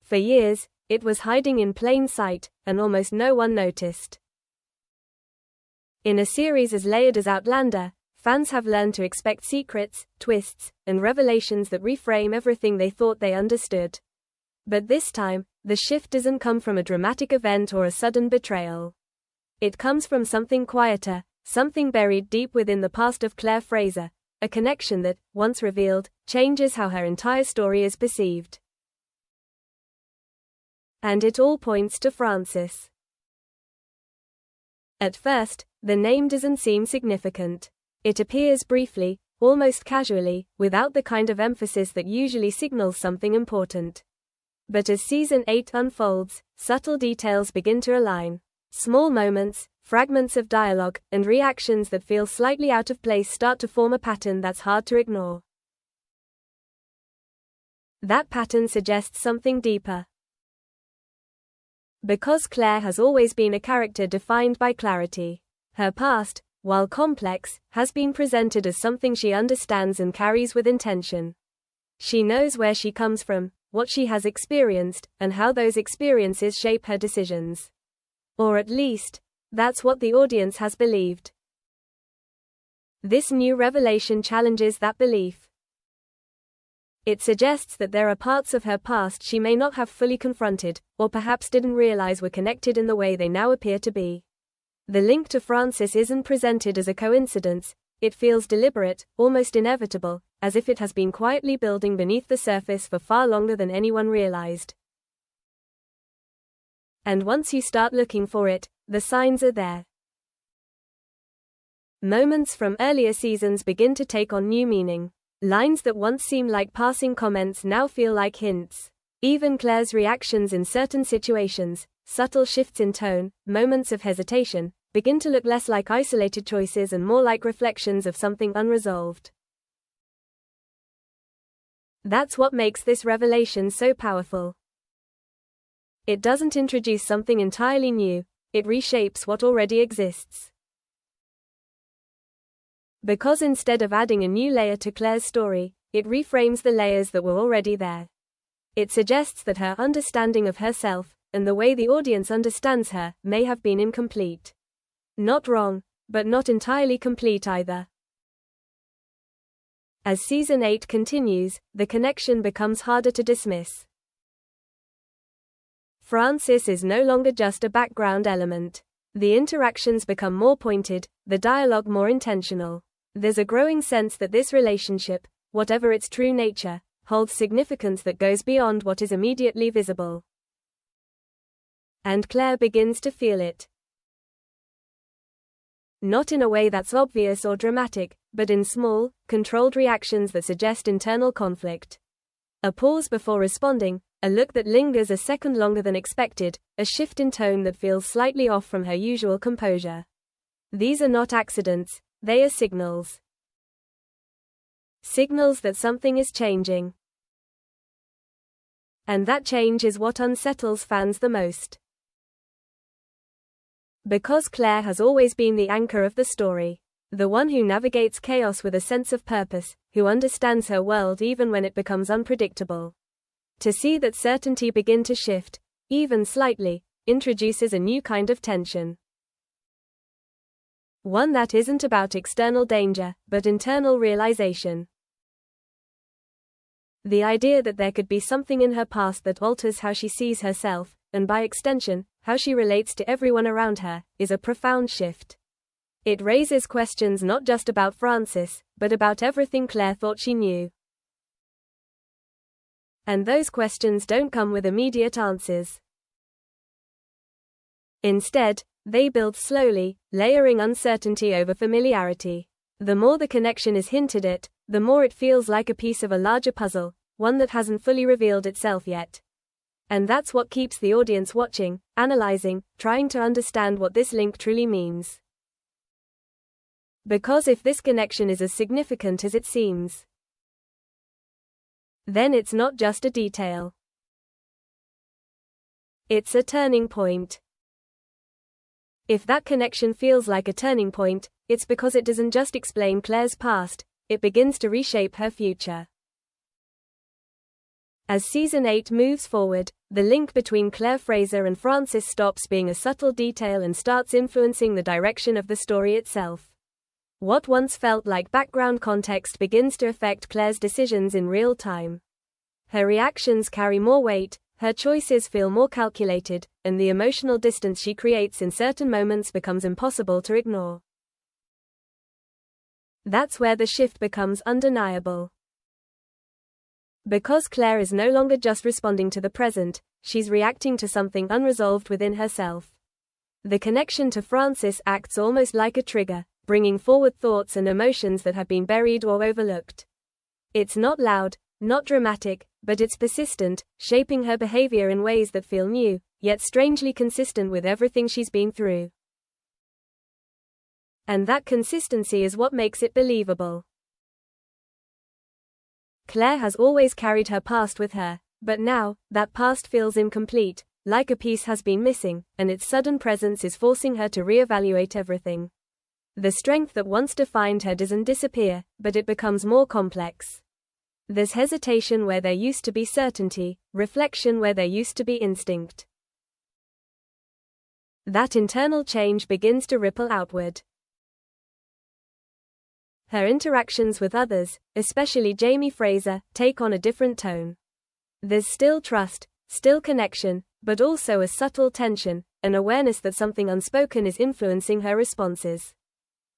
For years, it was hiding in plain sight, and almost no one noticed. In a series as layered as Outlander, fans have learned to expect secrets, twists, and revelations that reframe everything they thought they understood. But this time, the shift doesn't come from a dramatic event or a sudden betrayal. It comes from something quieter, something buried deep within the past of Claire Fraser, a connection that, once revealed, changes how her entire story is perceived. And it all points to Frances. At first, the name doesn't seem significant. It appears briefly, almost casually, without the kind of emphasis that usually signals something important. But as season 8 unfolds, subtle details begin to align. Small moments, fragments of dialogue, and reactions that feel slightly out of place start to form a pattern that's hard to ignore. That pattern suggests something deeper. Because Claire has always been a character defined by clarity, her past, while complex, has been presented as something she understands and carries with intention. She knows where she comes from, what she has experienced, and how those experiences shape her decisions. Or at least, that's what the audience has believed. This new revelation challenges that belief. It suggests that there are parts of her past she may not have fully confronted, or perhaps didn't realize were connected in the way they now appear to be. The link to Frances isn't presented as a coincidence, it feels deliberate, almost inevitable, as if it has been quietly building beneath the surface for far longer than anyone realized. And once you start looking for it, the signs are there. Moments from earlier seasons begin to take on new meaning. Lines that once seemed like passing comments now feel like hints. Even Claire's reactions in certain situations, subtle shifts in tone, moments of hesitation, begin to look less like isolated choices and more like reflections of something unresolved. That's what makes this revelation so powerful. It doesn't introduce something entirely new, it reshapes what already exists. Because instead of adding a new layer to Claire's story, it reframes the layers that were already there. It suggests that her understanding of herself, and the way the audience understands her, may have been incomplete. Not wrong, but not entirely complete either. As season 8 continues, the connection becomes harder to dismiss. Frances is no longer just a background element. The interactions become more pointed, the dialogue more intentional. There's a growing sense that this relationship, whatever its true nature, holds significance that goes beyond what is immediately visible. And Claire begins to feel it. Not in a way that's obvious or dramatic, but in small, controlled reactions that suggest internal conflict. A pause before responding, a look that lingers a second longer than expected, a shift in tone that feels slightly off from her usual composure. These are not accidents, they are signals. Signals that something is changing. And that change is what unsettles fans the most. Because Claire has always been the anchor of the story, the one who navigates chaos with a sense of purpose, who understands her world even when it becomes unpredictable. To see that certainty begin to shift, even slightly, introduces a new kind of tension. One that isn't about external danger, but internal realization. The idea that there could be something in her past that alters how she sees herself, and by extension, how she relates to everyone around her, is a profound shift. It raises questions not just about Frances, but about everything Claire thought she knew. And those questions don't come with immediate answers. Instead, they build slowly, layering uncertainty over familiarity. The more the connection is hinted at, the more it feels like a piece of a larger puzzle, one that hasn't fully revealed itself yet. And that's what keeps the audience watching, analyzing, trying to understand what this link truly means. Because if this connection is as significant as it seems, then it's not just a detail. It's a turning point. If that connection feels like a turning point, it's because it doesn't just explain Claire's past, it begins to reshape her future. As Season 8 moves forward, the link between Claire Fraser and Francis stops being a subtle detail and starts influencing the direction of the story itself. What once felt like background context begins to affect Claire's decisions in real time. Her reactions carry more weight, her choices feel more calculated, and the emotional distance she creates in certain moments becomes impossible to ignore. That's where the shift becomes undeniable. Because Claire is no longer just responding to the present, she's reacting to something unresolved within herself. The connection to Francis acts almost like a trigger, bringing forward thoughts and emotions that have been buried or overlooked. It's not loud, not dramatic, but it's persistent, shaping her behavior in ways that feel new, yet strangely consistent with everything she's been through. And that consistency is what makes it believable. Claire has always carried her past with her, but now, that past feels incomplete, like a piece has been missing, and its sudden presence is forcing her to reevaluate everything. The strength that once defined her doesn't disappear, but it becomes more complex. There's hesitation where there used to be certainty, reflection where there used to be instinct. That internal change begins to ripple outward. Her interactions with others, especially Jamie Fraser, take on a different tone. There's still trust, still connection, but also a subtle tension, an awareness that something unspoken is influencing her responses.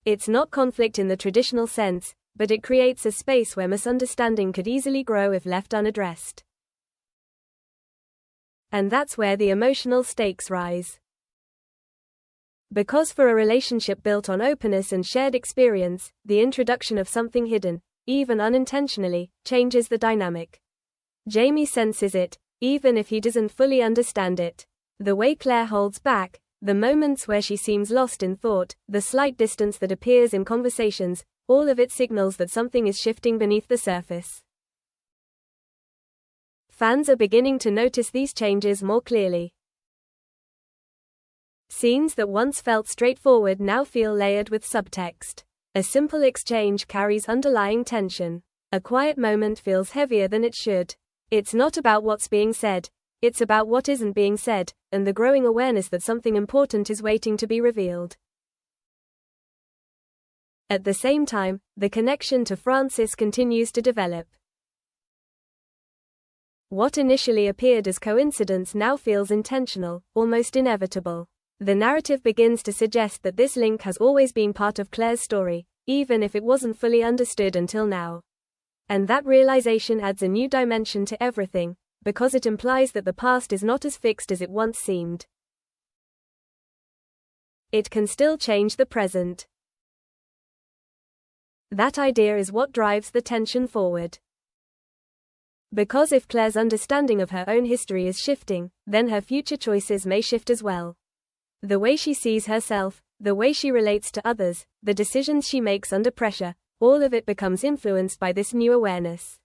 It's not conflict in the traditional sense, but it creates a space where misunderstanding could easily grow if left unaddressed. And that's where the emotional stakes rise. Because for a relationship built on openness and shared experience, the introduction of something hidden, even unintentionally, changes the dynamic. Jamie senses it, even if he doesn't fully understand it. The way Claire holds back, the moments where she seems lost in thought, the slight distance that appears in conversations, all of it signals that something is shifting beneath the surface. Fans are beginning to notice these changes more clearly. Scenes that once felt straightforward now feel layered with subtext. A simple exchange carries underlying tension. A quiet moment feels heavier than it should. It's not about what's being said, it's about what isn't being said, and the growing awareness that something important is waiting to be revealed. At the same time, the connection to Francis continues to develop. What initially appeared as coincidence now feels intentional, almost inevitable. The narrative begins to suggest that this link has always been part of Claire's story, even if it wasn't fully understood until now. And that realization adds a new dimension to everything, because it implies that the past is not as fixed as it once seemed. It can still change the present. That idea is what drives the tension forward. Because if Claire's understanding of her own history is shifting, then her future choices may shift as well. The way she sees herself, the way she relates to others, the decisions she makes under pressure, all of it becomes influenced by this new awareness.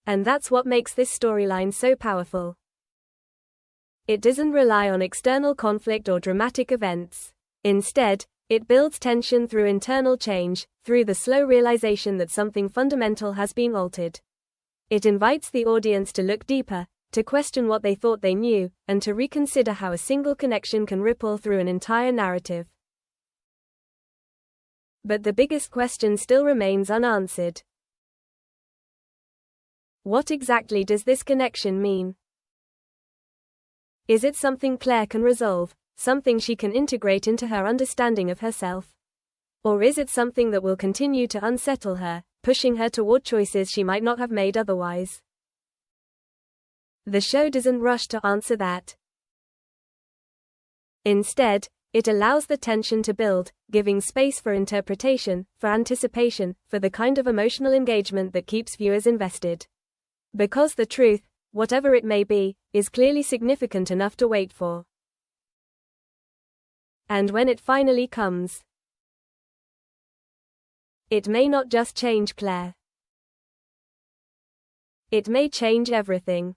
And that's what makes this storyline so powerful. It doesn't rely on external conflict or dramatic events. Instead, it builds tension through internal change, through the slow realization that something fundamental has been altered. It invites the audience to look deeper, to question what they thought they knew, and to reconsider how a single connection can ripple through an entire narrative. But the biggest question still remains unanswered. What exactly does this connection mean? Is it something Claire can resolve, something she can integrate into her understanding of herself? Or is it something that will continue to unsettle her, pushing her toward choices she might not have made otherwise? The show doesn't rush to answer that. Instead, it allows the tension to build, giving space for interpretation, for anticipation, for the kind of emotional engagement that keeps viewers invested. Because the truth, whatever it may be, is clearly significant enough to wait for. And when it finally comes, it may not just change Claire. It may change everything.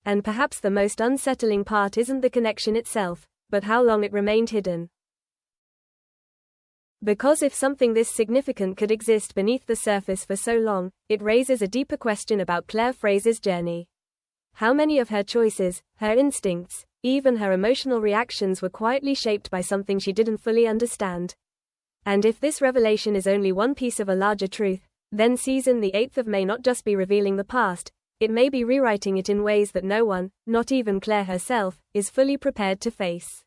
And perhaps the most unsettling part isn't the connection itself, but how long it remained hidden. Because if something this significant could exist beneath the surface for so long, it raises a deeper question about Claire Fraser's journey. How many of her choices, her instincts, even her emotional reactions were quietly shaped by something she didn't fully understand? And if this revelation is only one piece of a larger truth, then season the 8th of may not just be revealing the past, it may be rewriting it in ways that no one, not even Claire herself, is fully prepared to face.